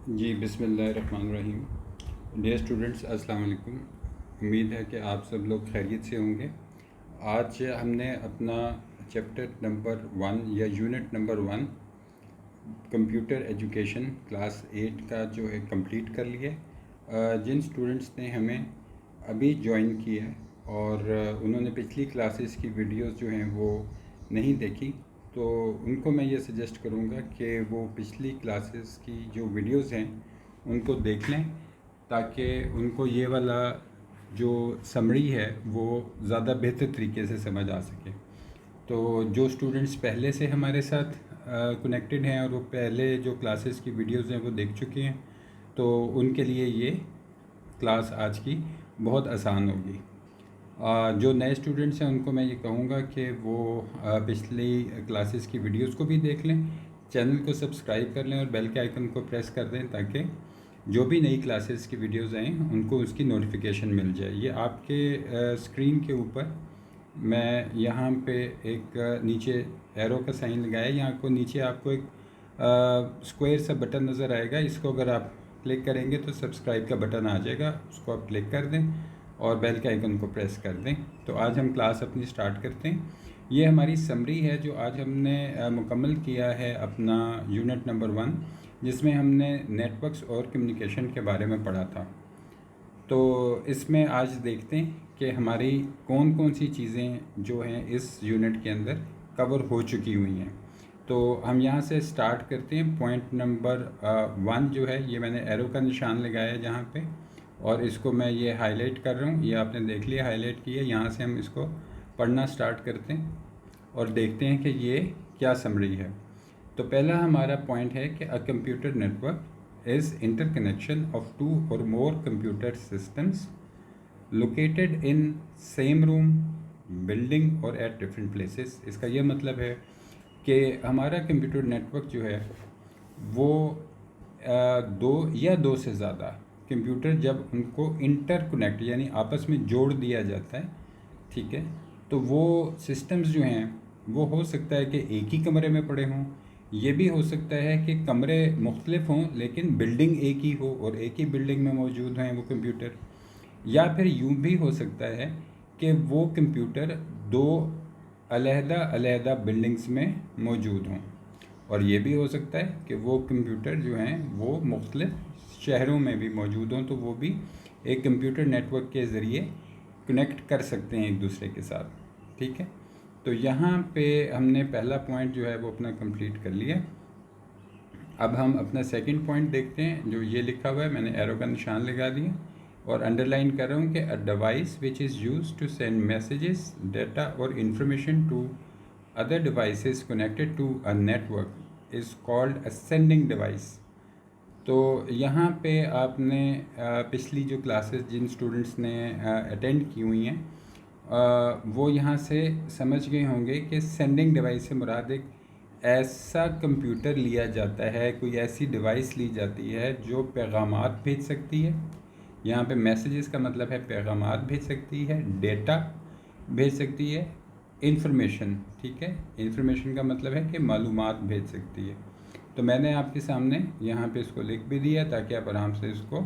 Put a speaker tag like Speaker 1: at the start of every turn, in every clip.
Speaker 1: जी बिस्मिल्लाहिर्रहमानिर्रहीम। Dear students, अस्सलाम वालेकुम। उम्मीद है कि आप सब लोग खैरियत से होंगे। आज हमने अपना चैप्टर नंबर 1 या unit number 1 computer education class 8 का जो है कंप्लीट कर लिया। जिन स्टूडेंट्स ने हमें अभी ज्वाइन किया है और उन्होंने पिछली क्लासेस की वीडियोस जो हैं वो नहीं देखी, तो उनको मैं ये सजेस्ट करूँगा कि वो पिछली क्लासेस की जो वीडियोस हैं उनको देख लें, ताकि उनको ये वाला जो समरी है वो ज़्यादा बेहतर तरीके से समझ आ सके। तो जो स्टूडेंट्स पहले से हमारे साथ कनेक्टेड हैं और वो पहले जो क्लासेस की वीडियोस हैं वो देख चुके हैं, तो उनके लिए ये क्लास आज की बहुत आसान होगी। जो नए स्टूडेंट्स हैं उनको मैं ये कहूँगा कि वो पिछली क्लासेस की वीडियोस को भी देख लें, चैनल को सब्सक्राइब कर लें और बेल के आइकन को प्रेस कर दें, ताकि जो भी नई क्लासेस की वीडियोस आएँ उनको उसकी नोटिफिकेशन मिल जाए। ये आपके स्क्रीन के ऊपर मैं यहाँ पे एक नीचे एरो का साइन लगाया, यहाँ को नीचे आपको एक स्क्वायर सा बटन नज़र आएगा। इसको अगर आप क्लिक करेंगे तो सब्सक्राइब का बटन आ जाएगा, उसको आप क्लिक कर दें और बेल के आइकन को प्रेस कर दें। तो आज हम क्लास अपनी स्टार्ट करते हैं। ये हमारी समरी है जो आज हमने मुकम्मल किया है अपना यूनिट नंबर 1, जिसमें हमने नेटवर्क्स और कम्युनिकेशन के बारे में पढ़ा था। तो इसमें आज देखते हैं कि हमारी कौन कौन सी चीज़ें जो हैं इस यूनिट के अंदर कवर हो चुकी हुई हैं। तो हम यहाँ से स्टार्ट करते हैं। पॉइंट नंबर 1 जो है, ये मैंने एरो का निशान लगाया है जहाँ पे, और इसको मैं ये हाईलाइट कर रहा हूँ। ये आपने देख लिया, हाईलाइट किया। यहाँ से हम इसको पढ़ना स्टार्ट करते हैं और देखते हैं कि ये क्या समरी है। तो पहला हमारा पॉइंट है कि a computer network is interconnection of 2 और more computer systems located in same room, building और एट डिफरेंट प्लेसेस। इसका ये मतलब है कि हमारा कंप्यूटर नेटवर्क जो है वो दो या दो से ज़्यादा कंप्यूटर जब उनको इंटरकनेक्ट यानी आपस में जोड़ दिया जाता है, ठीक है, तो वो सिस्टम्स जो हैं वो हो सकता है कि एक ही कमरे में पड़े हों, ये भी हो सकता है कि कमरे मुख्तलिफ हों लेकिन बिल्डिंग एक ही हो और एक ही बिल्डिंग में मौजूद हैं वो कंप्यूटर। या फिर यूँ भी हो सकता है कि वो कंप्यूटर दो अलहदा बिल्डिंग्स में मौजूद हों, और ये भी हो सकता है कि वो कंप्यूटर जो हैं वो मुख्तलिफ शहरों में भी मौजूद हों, तो वो भी एक कंप्यूटर नेटवर्क के ज़रिए कनेक्ट कर सकते हैं एक दूसरे के साथ, ठीक है। तो यहाँ पे हमने पहला पॉइंट जो है वो अपना कंप्लीट कर लिया। अब हम अपना सेकंड पॉइंट देखते हैं, जो ये लिखा हुआ है, मैंने एरो का निशान लगा दिया और अंडरलाइन कर रहा हूँ कि a device which is used to send messages, data और information to other devices connected to a network is called a sending device. तो यहाँ पे आपने पिछली जो क्लासेस जिन स्टूडेंट्स ने अटेंड की हुई हैं वो यहाँ से समझ गए होंगे कि सेंडिंग डिवाइस से मुराद एक ऐसा कंप्यूटर लिया जाता है, कोई ऐसी डिवाइस ली जाती है जो पैगामात भेज सकती है। यहाँ पे मैसेजेस का मतलब है पैगामात भेज सकती है, डेटा भेज सकती है, इंफॉर्मेशन, ठीक है, इंफॉर्मेशन का मतलब है कि मालूमात भेज सकती है। तो मैंने आपके सामने यहाँ पे इसको लिख भी दिया ताकि आप आराम से इसको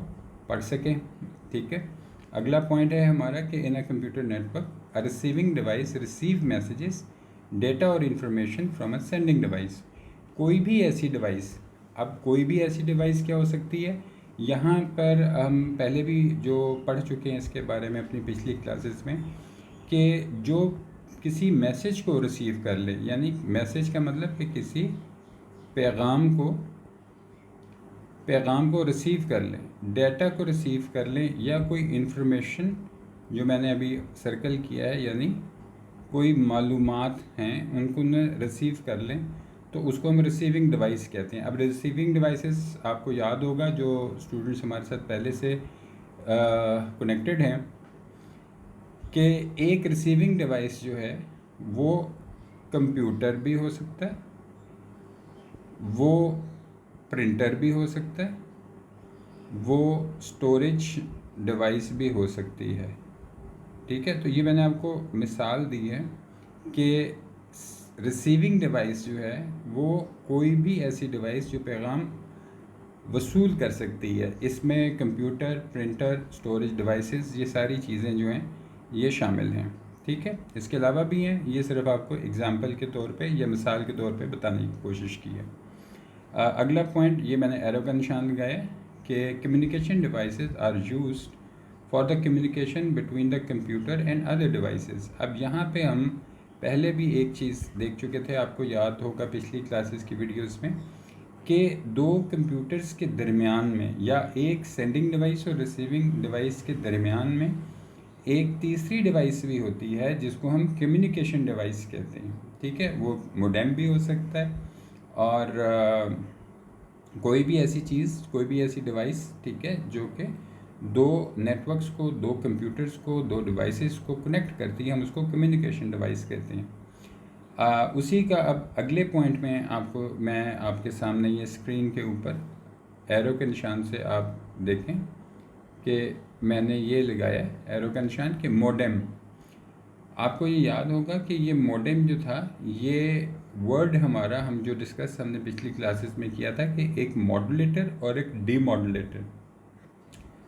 Speaker 1: पढ़ सकें, ठीक है। अगला पॉइंट है हमारा कि in a computer network a receiving device receive messages, data और information from a sending device. कोई भी ऐसी डिवाइस, अब कोई भी ऐसी डिवाइस क्या हो सकती है, यहाँ पर हम पहले भी जो पढ़ चुके हैं इसके बारे में अपनी पिछली क्लासेस में, कि जो किसी मैसेज को रिसीव कर ले, यानी मैसेज का मतलब कि किसी पैगाम को रिसीव कर लें, डेटा को रिसीव कर लें, या कोई इन्फॉर्मेशन जो मैंने अभी सर्कल किया है, यानी कोई मालूमात हैं उनको न रिसीव कर लें, तो उसको हम रिसीविंग डिवाइस कहते हैं। अब रिसीविंग डिवाइसेस आपको याद होगा, जो स्टूडेंट्स हमारे साथ पहले से कनेक्टेड हैं, कि एक रिसीविंग डिवाइस जो है वो कंप्यूटर भी हो सकता है, वो प्रिंटर भी हो सकता है, वो स्टोरेज डिवाइस भी हो सकती है, ठीक है। तो ये मैंने आपको मिसाल दी है कि रिसीविंग डिवाइस जो है वो कोई भी ऐसी डिवाइस जो पैगाम वसूल कर सकती है। इसमें कंप्यूटर, प्रिंटर, स्टोरेज डिवाइसेस, ये सारी चीज़ें जो हैं ये शामिल हैं। ठीक है, इसके अलावा भी हैं, ये सिर्फ आपको एग्ज़ाम्पल के तौर पे या मिसाल के तौर पे बताने की कोशिश की है। अगला पॉइंट, ये मैंने एरो का निशान लगाया कि communication devices are used for the communication between the computer and other devices. अब यहाँ पे हम पहले भी एक चीज़ देख चुके थे, आपको याद होगा पिछली क्लासेस की वीडियोस में, कि दो कंप्यूटर्स के दरमियान में या एक सेंडिंग डिवाइस और रिसीविंग डिवाइस के दरमियान में एक तीसरी डिवाइस भी होती है जिसको हम कम्युनिकेशन डिवाइस कहते हैं। ठीक है, वो मोडेम भी हो सकता है और कोई भी ऐसी चीज़, कोई भी ऐसी डिवाइस, ठीक है, जो कि दो नेटवर्क्स को, दो कंप्यूटर्स को, दो डिवाइसेस को कनेक्ट करती है, हम उसको कम्युनिकेशन डिवाइस कहते हैं। उसी का अब अगले पॉइंट में मैं आपके सामने ये स्क्रीन के ऊपर एरो के निशान से आप देखें कि मैंने ये लगाया है एरो का निशान कि मोडेम। आपको ये याद होगा कि ये मोडेम जो था, ये वर्ड हमारा, हम जो डिस्कस हमने पिछली क्लासेस में किया था कि एक मॉड्यूलेटर और एक डीमॉड्यूलेटर।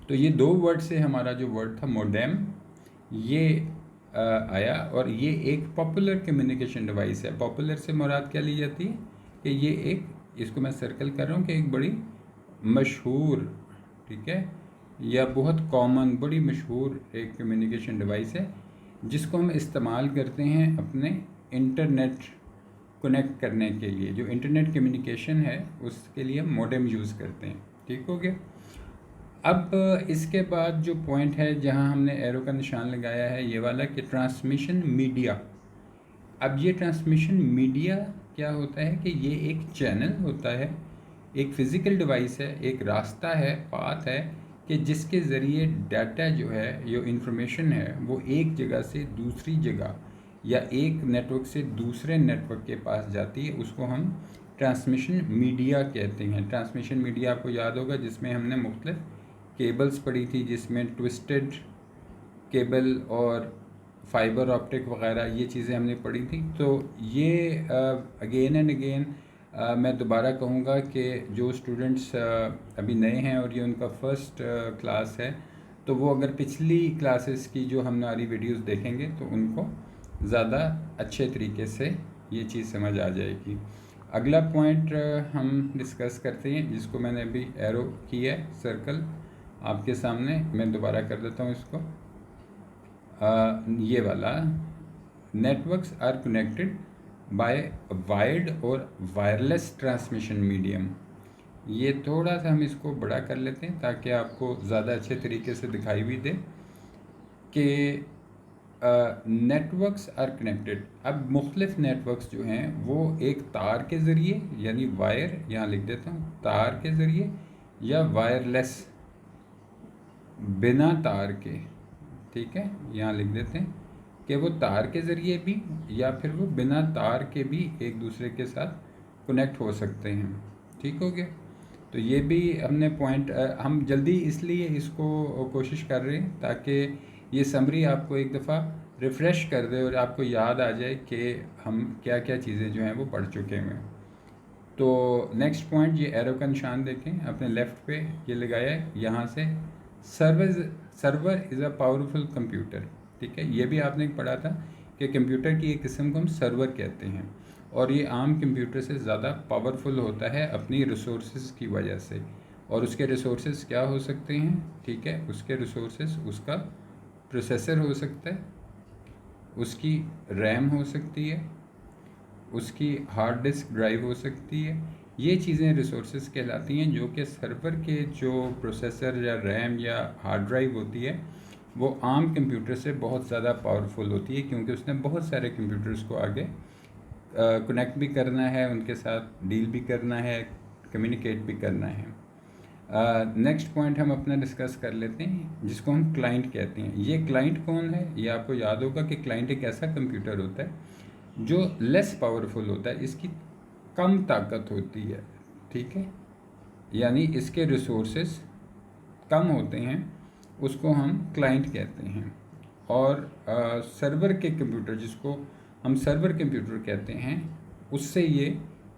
Speaker 1: तो ये दो वर्ड से हमारा जो वर्ड था मोडेम, ये आया, और ये एक पॉपुलर कम्युनिकेशन डिवाइस है। पॉपुलर से मुराद क्या ली जाती है कि ये एक, इसको मैं सर्कल कर रहा हूँ कि एक बड़ी मशहूर, ठीक है, या बहुत कॉमन, बड़ी मशहूर एक कम्युनिकेशन डिवाइस है जिसको हम इस्तेमाल करते हैं अपने इंटरनेट कनेक्ट करने के लिए। जो इंटरनेट कम्युनिकेशन है उसके लिए हम मोडेम यूज़ करते हैं। ठीक हो गया। अब इसके बाद जो पॉइंट है जहां हमने एरो का निशान लगाया है, ये वाला कि ट्रांसमिशन मीडिया। अब ये ट्रांसमिशन मीडिया क्या होता है कि ये एक चैनल होता है, एक फ़िज़िकल डिवाइस है, एक रास्ता है, पाथ है कि जिसके ज़रिए डाटा जो है, जो इन्फॉर्मेशन है, वो एक जगह से दूसरी जगह या एक नेटवर्क से दूसरे नेटवर्क के पास जाती है। उसको हम ट्रांसमिशन मीडिया कहते हैं। ट्रांसमिशन मीडिया आपको याद होगा जिसमें हमने मुख्तलिफ केबल्स पढ़ी थी, जिसमें ट्विस्टेड केबल और फाइबर ऑप्टिक वगैरह ये चीज़ें हमने पढ़ी थी। तो ये अगेन एंड अगेन मैं दोबारा कहूँगा कि जो स्टूडेंट्स अभी नए हैं और ये उनका फर्स्ट क्लास है, तो वो अगर पिछली क्लासेस की जो हमने हमारी वीडियोस देखेंगे तो उनको ज़्यादा अच्छे तरीके से ये चीज़ समझ आ जाएगी। अगला पॉइंट हम डिस्कस करते हैं, जिसको मैंने अभी एरो किया है सर्कल आपके सामने, मैं दोबारा कर देता हूँ इसको। ये वाला, networks are connected by wired और वायरलेस ट्रांसमिशन मीडियम। ये थोड़ा सा हम इसको बड़ा कर लेते हैं ताकि आपको ज़्यादा अच्छे तरीके से दिखाई भी दे कि नेटवर्क्स आर कनेक्टेड। अब मुख्तलिफ नेटवर्क्स जो हैं वो एक तार के ज़रिए, यानी वायर, यहाँ लिख देता हूँ, तार के ज़रिए, या वायरलेस, बिना तार के, ठीक है, यहाँ लिख देते हैं कि वो तार के ज़रिए भी या फिर वो बिना तार के भी एक दूसरे के साथ कनेक्ट हो सकते हैं। ठीक हो गया। तो ये भी हमने पॉइंट, हम जल्दी इसलिए इसको कोशिश कर रहे हैं ताकि ये समरी आपको एक दफ़ा रिफ़्रेश कर दे और आपको याद आ जाए कि हम क्या क्या चीज़ें जो हैं वो पढ़ चुके हैं। तो नेक्स्ट पॉइंट, ये एरो का निशान देखें अपने लेफ़्ट पे ये लगाया है, यहाँ से server is a powerful computer. ठीक है, ये भी आपने पढ़ा था कि कंप्यूटर की एक किस्म को हम सर्वर कहते हैं, और ये आम कंप्यूटर से ज़्यादा पावरफुल होता है अपनी रिसोर्सेज की वजह से। और उसके रिसोर्सेज क्या हो सकते हैं? ठीक है, उसके रिसोर्सेज, उसका प्रोसेसर हो सकता है, उसकी रैम हो सकती है, उसकी हार्ड डिस्क ड्राइव हो सकती है। ये चीज़ें रिसोर्सेज कहलाती हैं, जो कि सर्वर के जो प्रोसेसर या रैम या हार्ड ड्राइव होती है वो आम कंप्यूटर से बहुत ज़्यादा पावरफुल होती है, क्योंकि उसने बहुत सारे कंप्यूटर्स को आगे कनेक्ट भी करना है, उनके साथ डील भी करना है, कम्युनिकेट भी करना है। नेक्स्ट पॉइंट हम अपना डिस्कस कर लेते हैं, जिसको हम क्लाइंट कहते हैं। ये क्लाइंट कौन है? ये आपको याद होगा कि क्लाइंट एक ऐसा कंप्यूटर होता है जो लेस पावरफुल होता है, इसकी कम ताकत होती है। ठीक है, यानी इसके रिसोर्सेस कम होते हैं, उसको हम क्लाइंट कहते हैं। और सर्वर के कंप्यूटर, जिसको हम सर्वर कंप्यूटर कहते हैं, उससे ये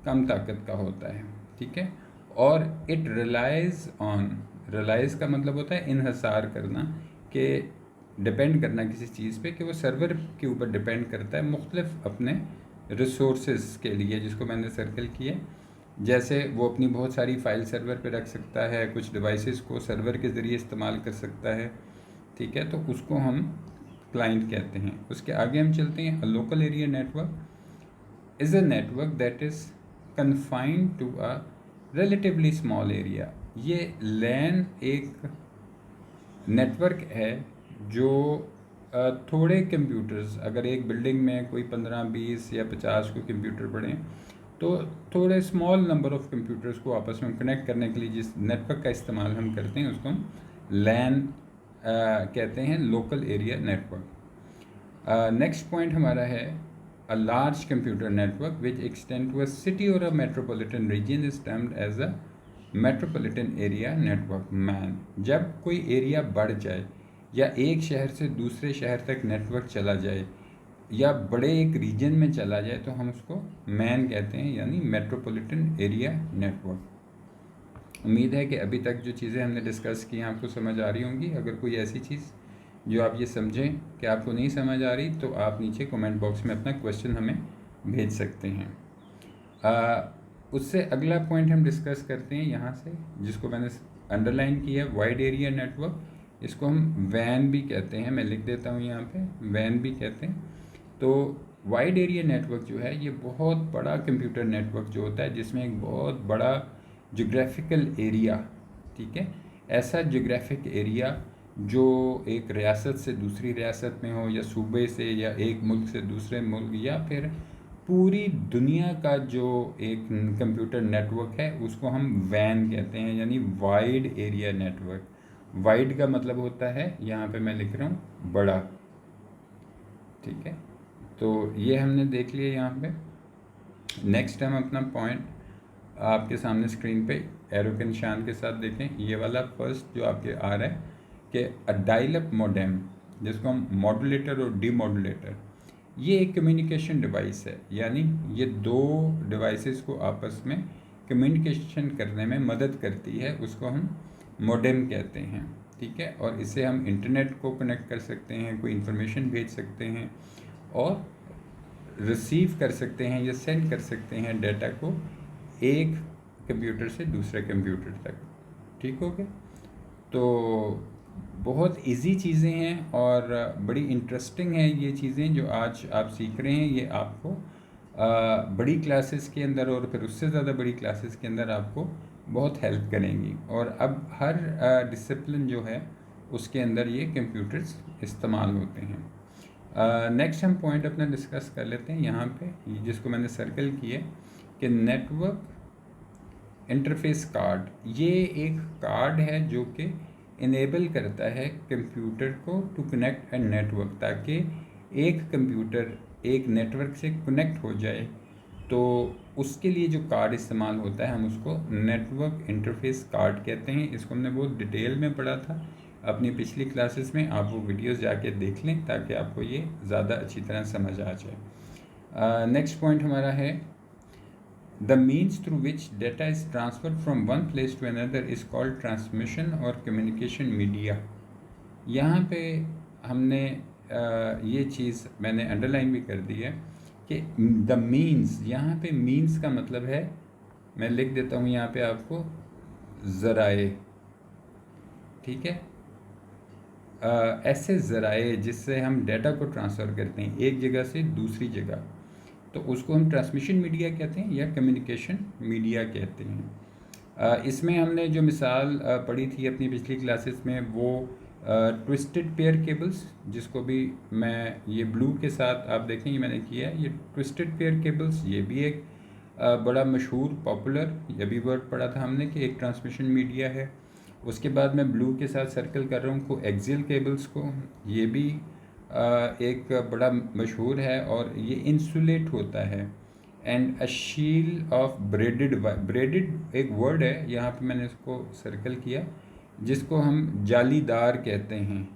Speaker 1: कम ताकत का होता है। ठीक है, और इट रिलाइज ऑन, रिलाइज का मतलब होता है इन्हसार करना, कि डिपेंड करना किसी चीज़ पे, कि वो सर्वर के ऊपर डिपेंड करता है मुख्तलिफ अपने रिसोर्सेज के लिए, जिसको मैंने सर्कल किया। जैसे वो अपनी बहुत सारी फाइल सर्वर पे रख सकता है, कुछ डिवाइसेस को सर्वर के ज़रिए इस्तेमाल कर सकता है, ठीक है, तो उसको हम क्लाइंट कहते हैं। उसके आगे हम चलते हैं। A local area network is a network that is confined to a relatively small area. ये लैन एक नेटवर्क है जो थोड़े कंप्यूटर्स, अगर एक बिल्डिंग में कोई 15, 20 या 50 को कंप्यूटर पड़े, तो थोड़े स्मॉल नंबर ऑफ़ कंप्यूटर्स को आपस में कनेक्ट करने के लिए जिस नेटवर्क का इस्तेमाल हम करते हैं उसको हम लैन कहते हैं, local area network. Next point हमारा है a large computer network which extend to a city और a metropolitan region is termed as a metropolitan area network MAN. जब कोई एरिया बढ़ जाए या एक शहर से दूसरे शहर तक नेटवर्क चला जाए या बड़े एक रीजन में चला जाए, तो हम उसको मैन कहते हैं, यानी मेट्रोपॉलिटन एरिया नेटवर्क। उम्मीद है कि अभी तक जो चीज़ें हमने डिस्कस की हैं आपको समझ आ रही होंगी। अगर कोई ऐसी चीज़ जो आप ये समझें कि आपको नहीं समझ आ रही, तो आप नीचे कमेंट बॉक्स में अपना क्वेश्चन हमें भेज सकते हैं। उससे अगला पॉइंट हम डिस्कस करते हैं यहाँ से, जिसको मैंने अंडरलाइन किया, वाइड एरिया नेटवर्क। इसको हम वैन भी कहते हैं, मैं लिख देता हूँ यहाँ पे, वैन भी कहते हैं। तो वाइड एरिया नेटवर्क जो है ये बहुत बड़ा कंप्यूटर नेटवर्क जो होता है, जिसमें एक बहुत बड़ा जोग्राफिकल एरिया, ठीक है, ऐसा जोग्राफिक एरिया जो एक रियासत से दूसरी रियासत में हो, या सूबे से, या एक मुल्क से दूसरे मुल्क, या फिर पूरी दुनिया का जो एक कंप्यूटर नेटवर्क है उसको हम वैन कहते हैं, यानी वाइड एरिया नेटवर्क। वाइड का मतलब होता है, यहाँ पे मैं लिख रहा हूँ, बड़ा, ठीक है। तो ये हमने देख लिया यहाँ पे। नेक्स्ट हम अपना पॉइंट आपके सामने स्क्रीन पे एरो के निशान के साथ देखें। ये वाला फर्स्ट जो आपके आ रहा है कि अ डायल अप मॉडेम, जिसको हम मॉड्यूलेटर और डीमॉड्यूलेटर, ये एक कम्युनिकेशन डिवाइस है, यानी ये दो डिवाइसेस को आपस में कम्युनिकेशन करने में मदद करती है, उसको हम मॉडेम कहते हैं, ठीक है। और इससे हम इंटरनेट को कनेक्ट कर सकते हैं, कोई इन्फॉर्मेशन भेज सकते हैं और रिसीव कर सकते हैं या सेंड कर सकते हैं डाटा को एक कंप्यूटर से दूसरे कंप्यूटर तक, ठीक हो गया। तो बहुत इजी चीज़ें हैं और बड़ी इंटरेस्टिंग हैं ये चीज़ें जो आज आप सीख रहे हैं। ये आपको बड़ी क्लासेस के अंदर और फिर उससे ज़्यादा बड़ी क्लासेस के अंदर आपको बहुत हेल्प करेंगी। और अब हर डिसिप्लिन जो है उसके अंदर ये कंप्यूटर्स इस्तेमाल होते हैं। नेक्स्ट हम पॉइंट अपना डिस्कस कर लेते हैं यहाँ पे, जिसको मैंने सर्कल किया कि नेटवर्क इंटरफेस कार्ड। ये एक कार्ड है जो कि इनेबल करता है कंप्यूटर को टू कनेक्ट एंड नेटवर्क, ताकि एक कंप्यूटर एक नेटवर्क से कनेक्ट हो जाए। तो उसके लिए जो कार्ड इस्तेमाल होता है हम उसको नेटवर्क इंटरफेस कार्ड कहते हैं। इसको हमने बहुत डिटेल में पढ़ा था अपनी पिछली क्लासेस में, आप वो वीडियोस जाके देख लें ताकि आपको ये ज़्यादा अच्छी तरह समझ आ जाए। नेक्स्ट पॉइंट हमारा है The means through which data is transferred from one place to another is called transmission और communication media। यहाँ पे हमने ये चीज़ मैंने अंडरलाइन भी कर दी है कि द मीन्स, यहाँ पे मीन्स का मतलब है, मैं लिख देता हूँ यहाँ पे आपको, ज़राए, ठीक है। ऐसे ज़राए जिससे हम डाटा को ट्रांसफ़र करते हैं एक जगह से दूसरी जगह, तो उसको हम ट्रांसमिशन मीडिया कहते हैं या कम्युनिकेशन मीडिया कहते हैं। इसमें हमने जो मिसाल पढ़ी थी अपनी पिछली क्लासेस में, वो ट्विस्टेड पेयर केबल्स, जिसको भी मैं ये ब्लू के साथ आप देखें, ये मैंने किया है, ये ट्विस्टेड पेयर केबल्स, ये भी एक बड़ा मशहूर पॉपुलर ये भी वर्ड पढ़ा था हमने कि एक ट्रांसमिशन मीडिया है। उसके बाद मैं ब्लू के साथ सर्कल कर रहा हूँ को एक्सियल केबल्स को, ये भी एक बड़ा मशहूर है और ये इंसुलेट होता है। एंड अ शील ऑफ ब्रेडेड, ब्रेडेड एक वर्ड है, यहाँ पे मैंने इसको सर्कल किया, जिसको हम जालीदार कहते हैं।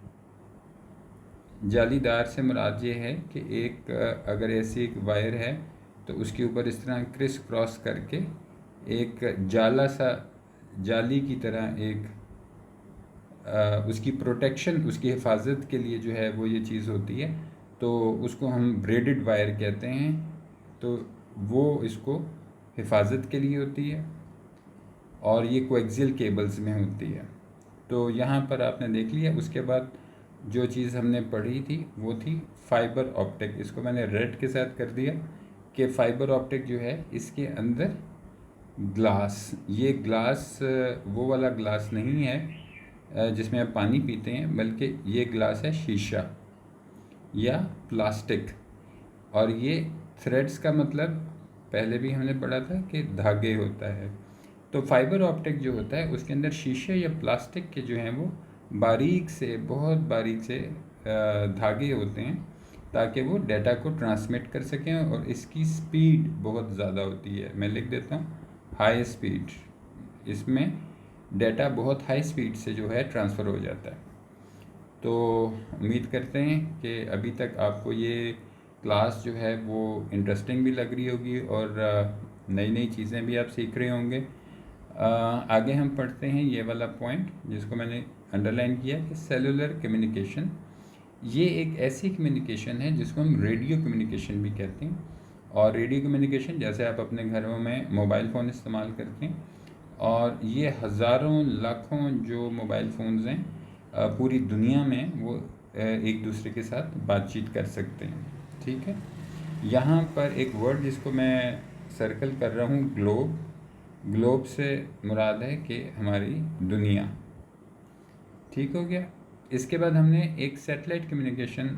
Speaker 1: जालीदार से मुराद ये है कि एक अगर ऐसी एक वायर है तो उसके ऊपर इस तरह क्रिस क्रॉस करके एक जाला सा जाली की तरह एक उसकी प्रोटेक्शन, उसकी हिफाजत के लिए जो है वो ये चीज़ होती है, तो उसको हम ब्रेडेड वायर कहते हैं। तो वो इसको हिफाजत के लिए होती है और ये कोएक्सियल केबल्स में होती है। तो यहाँ पर आपने देख लिया। उसके बाद जो चीज़ हमने पढ़ी थी वो थी फाइबर ऑप्टिक। इसको मैंने रेड के साथ कर दिया कि फाइबर ऑप्टिक जो है इसके अंदर ग्लास, ये ग्लास वो वाला ग्लास नहीं है जिसमें आप पानी पीते हैं, बल्कि ये ग्लास है शीशा या प्लास्टिक। और ये थ्रेड्स का मतलब पहले भी हमने पढ़ा था कि धागे होता है। तो फाइबर ऑप्टिक जो होता है उसके अंदर शीशे या प्लास्टिक के जो हैं वो बारीक से, बहुत बारीक से धागे होते हैं, ताकि वो डाटा को ट्रांसमिट कर सकें। और इसकी स्पीड बहुत ज़्यादा होती है, मैं लिख देता हूँ हाई स्पीड। इसमें डाटा बहुत हाई स्पीड से जो है ट्रांसफ़र हो जाता है। तो उम्मीद करते हैं कि अभी तक आपको ये क्लास जो है वो इंटरेस्टिंग भी लग रही होगी और नई नई चीज़ें भी आप सीख रहे होंगे। आगे हम पढ़ते हैं ये वाला पॉइंट जिसको मैंने अंडरलाइन किया कि सेलुलर कम्युनिकेशन। ये एक ऐसी कम्युनिकेशन है जिसको हम रेडियो कम्युनिकेशन भी कहते हैं। और रेडियो कम्युनिकेशन जैसे आप अपने घरों में मोबाइल फ़ोन इस्तेमाल करते हैं, और ये हज़ारों लाखों जो मोबाइल फ़ोन्स हैं पूरी दुनिया में वो एक दूसरे के साथ बातचीत कर सकते हैं। ठीक है, यहाँ पर एक वर्ड जिसको मैं सर्कल कर रहा हूँ, ग्लोब। ग्लोब से मुराद है कि हमारी दुनिया। ठीक हो गया। इसके बाद हमने एक सैटेलाइट कम्युनिकेशन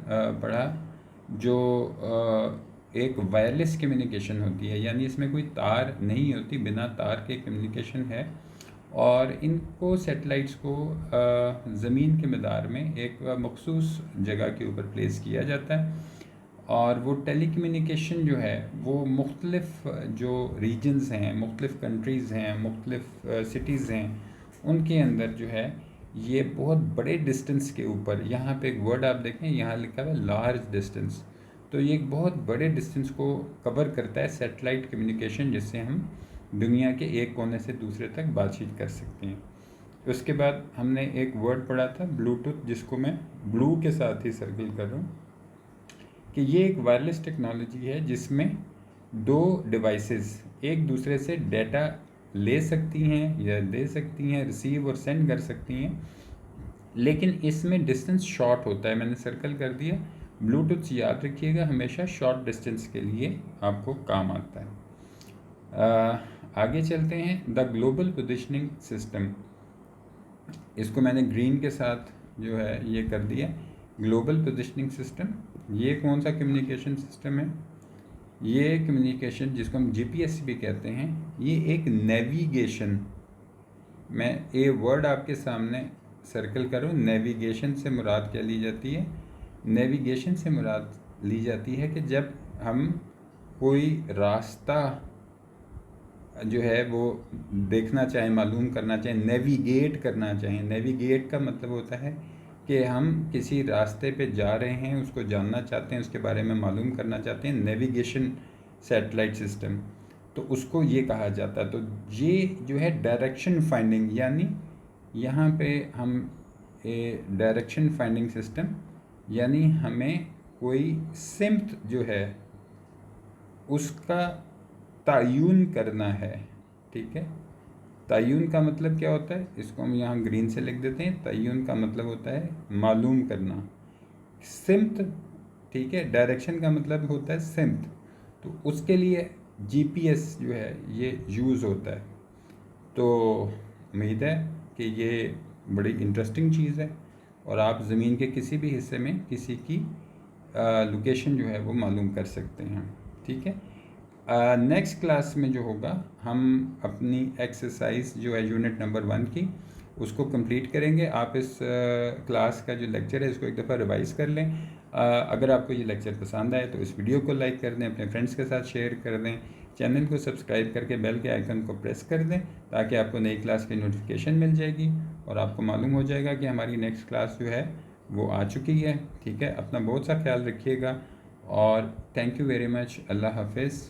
Speaker 1: पढ़ा, जो एक वायरलेस कम्युनिकेशन होती है, यानी इसमें कोई तार नहीं होती, बिना तार के कम्युनिकेशन है। और इनको सैटेलाइट्स को ज़मीन के मदार में एक मखसूस जगह के ऊपर प्लेस किया जाता है, और वो टेलीकम्युनिकेशन जो है वो मुख्तलिफ़ जो रीजन्स हैं, मुख्तलिफ़ कंट्रीज़ हैं, मुख्तलिफ़ सिटीज़ हैं, उनके अंदर जो है ये बहुत बड़े डिस्टेंस के ऊपर, यहाँ पे एक वर्ड आप देखें, यहाँ लिखा हुआ है लार्ज डिस्टेंस। तो ये एक बहुत बड़े डिस्टेंस को कवर करता है सैटेलाइट कम्युनिकेशन, जिससे हम दुनिया के एक कोने से दूसरे तक बातचीत कर सकते हैं। उसके बाद हमने एक वर्ड पढ़ा था ब्लूटूथ, जिसको मैं ब्लू के साथ ही सर्किल कर रहा हूँ, कि ये एक वायरलेस टेक्नोलॉजी है जिसमें दो डिवाइसेस एक दूसरे से डाटा ले सकती हैं या दे सकती हैं, रिसीव और सेंड कर सकती हैं, लेकिन इसमें डिस्टेंस शॉर्ट होता है। मैंने सर्कल कर दिया। ब्लूटूथ याद रखिएगा, हमेशा शॉर्ट डिस्टेंस के लिए आपको काम आता है। आगे चलते हैं, द ग्लोबल पोजिशनिंग सिस्टम। इसको मैंने ग्रीन के साथ जो है ये कर दिया, ग्लोबल पोजिशनिंग सिस्टम। ये कौन सा कम्युनिकेशन सिस्टम है? ये कम्युनिकेशन जिसको हम जीपीएस भी कहते हैं, ये एक नेविगेशन, मैं ये वर्ड आपके सामने सर्कल करूँ, नेविगेशन से मुराद क्या ली जाती है? नेविगेशन से मुराद ली जाती है कि जब हम कोई रास्ता जो है वो देखना चाहें, मालूम करना चाहें, नेविगेट करना चाहें। नेविगेट का मतलब होता है कि हम किसी रास्ते पे जा रहे हैं, उसको जानना चाहते हैं, उसके बारे में मालूम करना चाहते हैं, नेविगेशन सैटेलाइट सिस्टम, तो उसको ये कहा जाता है। तो ये जो है डायरेक्शन फाइंडिंग, यानी यहाँ पे हम डायरेक्शन फाइंडिंग सिस्टम, यानी हमें कोई सिमत जो है उसका तयन करना है। ठीक है, तयन का मतलब क्या होता है? इसको हम यहाँ ग्रीन से लिख देते हैं। तयन का मतलब होता है मालूम करना, सिमत। ठीक है, डायरेक्शन का मतलब होता है सिमत, तो उसके लिए जीपीएस जो है ये यूज़ होता है। तो उम्मीद है कि ये बड़ी इंटरेस्टिंग चीज़ है, और आप ज़मीन के किसी भी हिस्से में किसी की लोकेशन जो है वो मालूम कर सकते हैं। ठीक है, नेक्स्ट क्लास में जो होगा, हम अपनी एक्सरसाइज जो है यूनिट नंबर 1 की, उसको कंप्लीट करेंगे। आप इस क्लास का जो लेक्चर है इसको एक दफ़ा रिवाइज़ कर लें। अगर आपको ये लेक्चर पसंद आए तो इस वीडियो को लाइक कर दें, अपने फ्रेंड्स के साथ शेयर कर दें, चैनल को सब्सक्राइब करके बेल के आइकन को प्रेस कर दें, ताकि आपको नई क्लास की नोटिफिकेशन मिल जाएगी और आपको मालूम हो जाएगा कि हमारी नेक्स्ट क्लास जो है वो आ चुकी है। ठीक है, अपना बहुत सा ख्याल रखिएगा, और थैंक यू वेरी मच। अल्लाह हाफिज़।